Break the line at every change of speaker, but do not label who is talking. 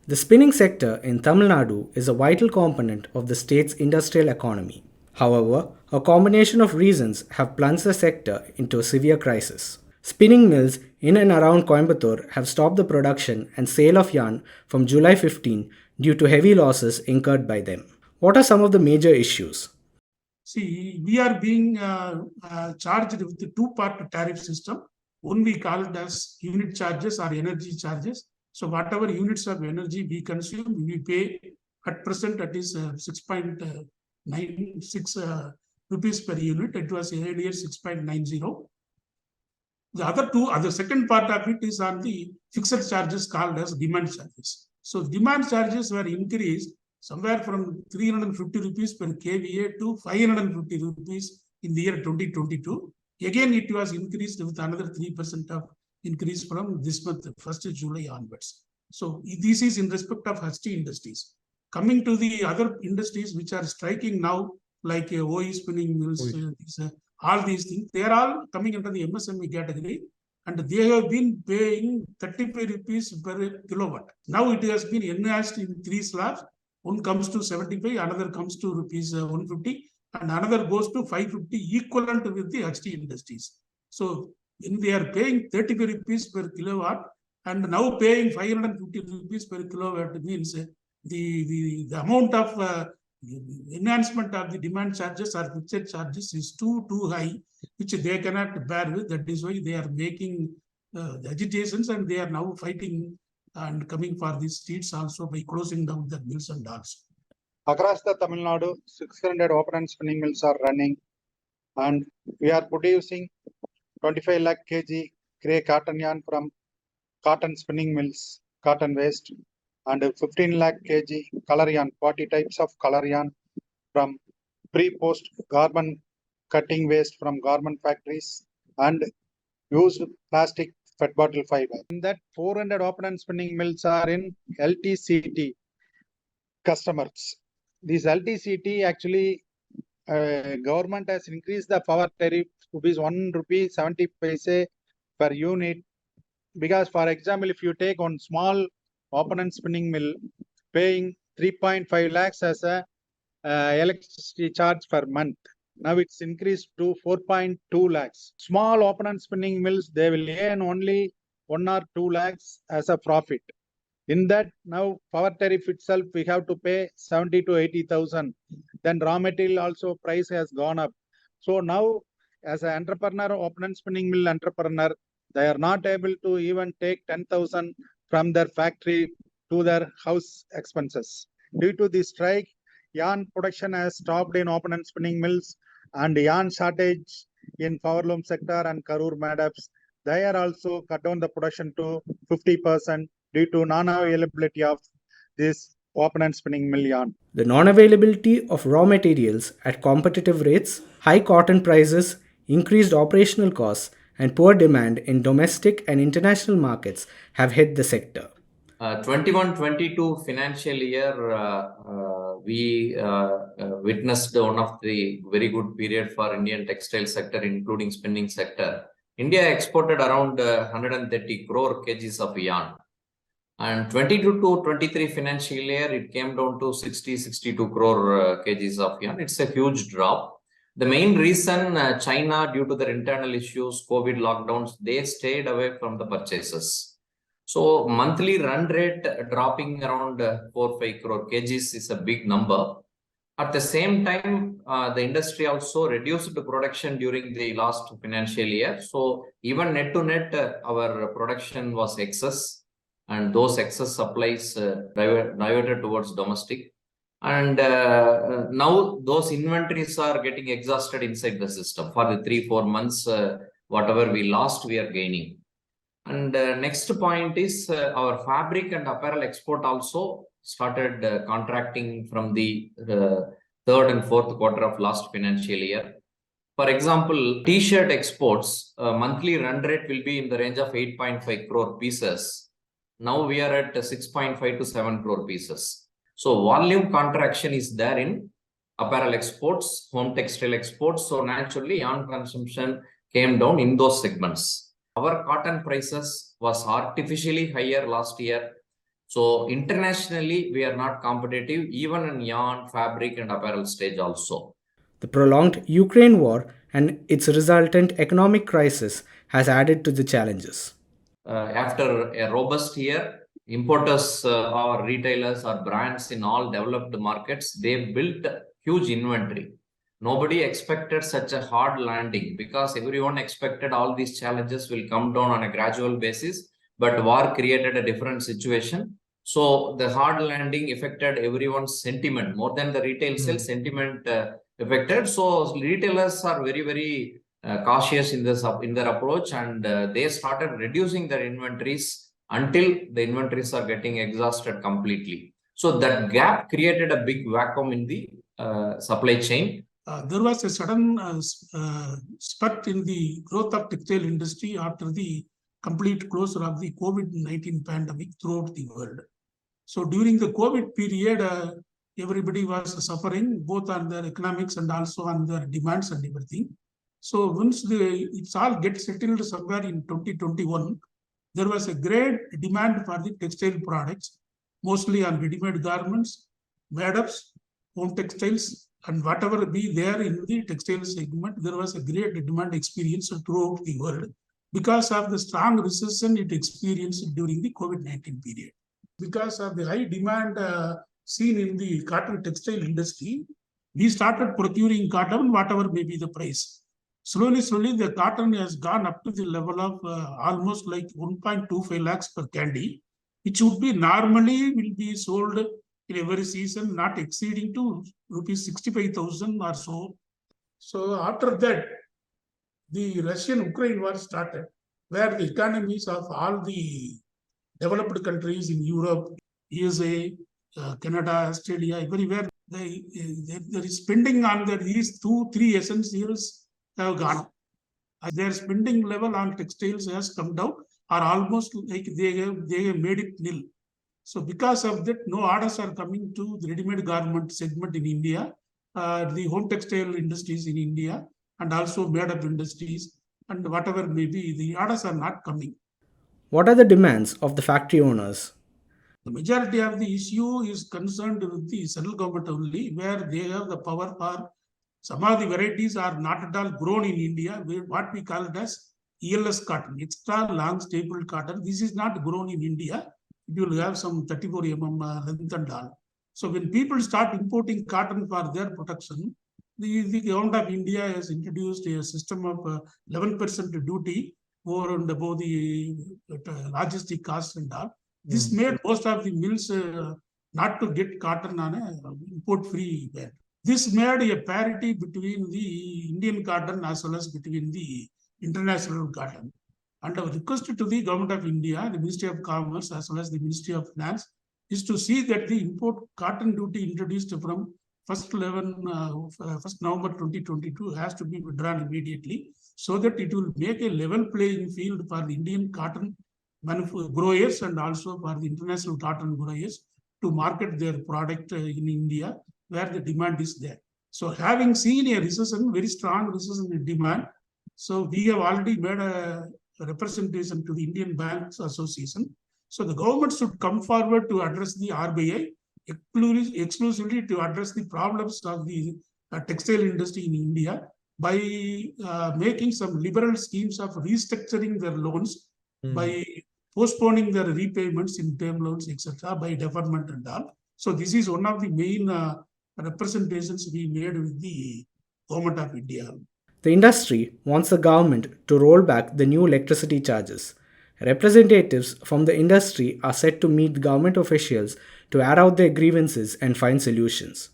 The spinning sector in Tamil Nadu is a vital component of the state's industrial economy. However, a combination of reasons have plunged the sector into a severe crisis. Spinning mills in and around Coimbatore have stopped the production and sale of yarn from July 15 due to heavy losses incurred by them. What are some of the major issues?
See, we are being charged with the two-part tariff system. One we call it as unit charges or energy charges. So whatever units of energy we consume, we pay at present that is 6.96 rupees per unit. It was earlier 6.90. The second part of it is on the fixed charges called as demand charges. So demand charges were increased somewhere from 350 rupees per kVA to 550 rupees in the year 2022. Again, it was increased with another 3% of increase from this month, 1st July onwards. So this is in respect of HT industries. Coming to the other industries which are striking now, like OE spinning mills, all these things, they are all coming under the MSME category, and they have been paying 35 rupees per kilowatt. Now it has been enhanced in 3 slabs. One comes to 75, another comes to rupees 150, and another goes to 550, equivalent with the HT industries. So when they are paying 35 rupees per kilowatt and now paying 550 rupees per kilowatt, means the amount of enhancement of the demand charges or fixed charges is too high, which they cannot bear with. That is why they are making the agitations, and they are now fighting and coming for the streets also by closing down the mills and all.
Across the Tamil Nadu, 600 open and spinning mills are running, and we are producing 25 lakh kg grey cotton yarn from cotton spinning mills, cotton waste, and 15 lakh kg color yarn, 40 types of color yarn from pre-post garment cutting waste from garment factories, and used plastic PET bottle fiber. In that, 400 open and spinning mills are in LTCT customers. These LTCT actually, government has increased the power tariff rupees 1 rupee 70 paise per unit, because for example, if you take one small open and spinning mill paying 3.5 lakhs as a electricity charge per month, now it's increased to 4.2 lakhs. Small open and spinning mills, they will earn only 1 or 2 lakhs as a profit. In that, now power tariff itself, we have to pay 70 to 80,000. Then raw material also price has gone up. So now, as an entrepreneur, open and spinning mill entrepreneur, they are not able to even take 10,000 from their factory to their house expenses. Due to this strike, yarn production has stopped in open and spinning mills, and yarn shortage in powerloom sector and Karur Madabs. They are also cut down the production to 50% due to non-availability of this open and spinning mill yarn.
The non-availability of raw materials at competitive rates, high cotton prices, increased operational costs, and poor demand in domestic and international markets have hit the sector.
21-22 financial year, we witnessed one of the very good period for Indian textile sector, including spinning sector. India exported around 130 crore kgs of yarn. And 22-23 financial year, it came down to 60-62 crore kgs of yarn. It's a huge drop. The main reason, China, due to their internal issues, COVID lockdowns, they stayed away from the purchases. So monthly run rate dropping around 4-5 crore kgs is a big number. At the same time, the industry also reduced the production during the last financial year. So even net to net, our production was excess, and those excess supplies diverted towards domestic. And now those inventories are getting exhausted inside the system. For the 3-4 months, whatever we lost, we are gaining. And next point is our fabric and apparel export also started contracting from the third and fourth quarter of last financial year. For example, t-shirt exports, monthly run rate will be in the range of 8.5 crore pieces. Now we are at 6.5 to 7 crore pieces. So volume contraction is there in apparel exports, home textile exports. So naturally, yarn consumption came down in those segments. Our cotton prices was artificially higher last year. So internationally, we are not competitive even in yarn, fabric, and apparel stage also.
The prolonged Ukraine war and its resultant economic crisis has added to the challenges.
After a robust year, importers or retailers or brands in all developed markets, they built huge inventory. Nobody expected such a hard landing because everyone expected all these challenges will come down on a gradual basis, but war created a different situation. So the hard landing affected everyone's sentiment more than the retail sales sentiment affected. So retailers are very cautious in their approach, and they started reducing their inventories until the inventories are getting exhausted completely. So that gap created a big vacuum in the supply chain.
There was a sudden spurt in the growth of textile industry after the complete closure of the COVID-19 pandemic throughout the world. So during the COVID period, everybody was suffering both on their economics and also on their demands and everything. So once it's all get settled somewhere in 2021, there was a great demand for the textile products, mostly on ready-made garments, made-ups, home textiles, and whatever be there in the textile segment. There was a great demand experience throughout the world because of the strong recession it experienced during the COVID-19 period. Because of the high demand seen in the cotton textile industry, we started procuring cotton, whatever may be the price. Slowly, the cotton has gone up to the level of almost like 1.25 lakhs per candy, which would be normally will be sold in every season, not exceeding to rupees 65,000 or so. So after that, the Russian-Ukraine war started, where the economies of all the developed countries in Europe, USA, Canada, Australia, everywhere, there is spending on these 2-3 essentials have gone. Their spending level on textiles has come down, or almost like they have made it nil. So because of that, no orders are coming to the ready-made garment segment in India, the home textile industries in India, and also made-up industries, and whatever may be, the orders are not coming.
What are the demands of the factory owners?
The majority of the issue is concerned with the central government only, where they have the power for some of the varieties are not at all grown in India, what we call it as ELS cotton, extra long staple cotton. This is not grown in India. It will have some 34 mm length and all. So when people start importing cotton for their production, the government of India has introduced a system of 11% duty over and above the logistic costs and all. This made most of the mills not to get cotton on an import-free bed. This made a parity between the Indian cotton as well as between the international cotton. And our request to the Government of India, the Ministry of Commerce as well as the Ministry of Finance, is to see that the import cotton duty introduced from 1st November 2022 has to be withdrawn immediately, so that it will make a level playing field for the Indian cotton growers and also for the international cotton growers to market their product in India, where the demand is there. So having seen a recession, very strong recession in demand, so we have already made a representation to the Indian Banks Association. So the government should come forward to address the RBI exclusively to address the problems of the textile industry in India by making some liberal schemes of restructuring their loans, by postponing their repayments in term loans, etc., by deferment and all. So this is one of the main representations we made with the Government of India.
The industry wants the government to roll back the new electricity charges. Representatives from the industry are set to meet government officials to air out their grievances and find solutions.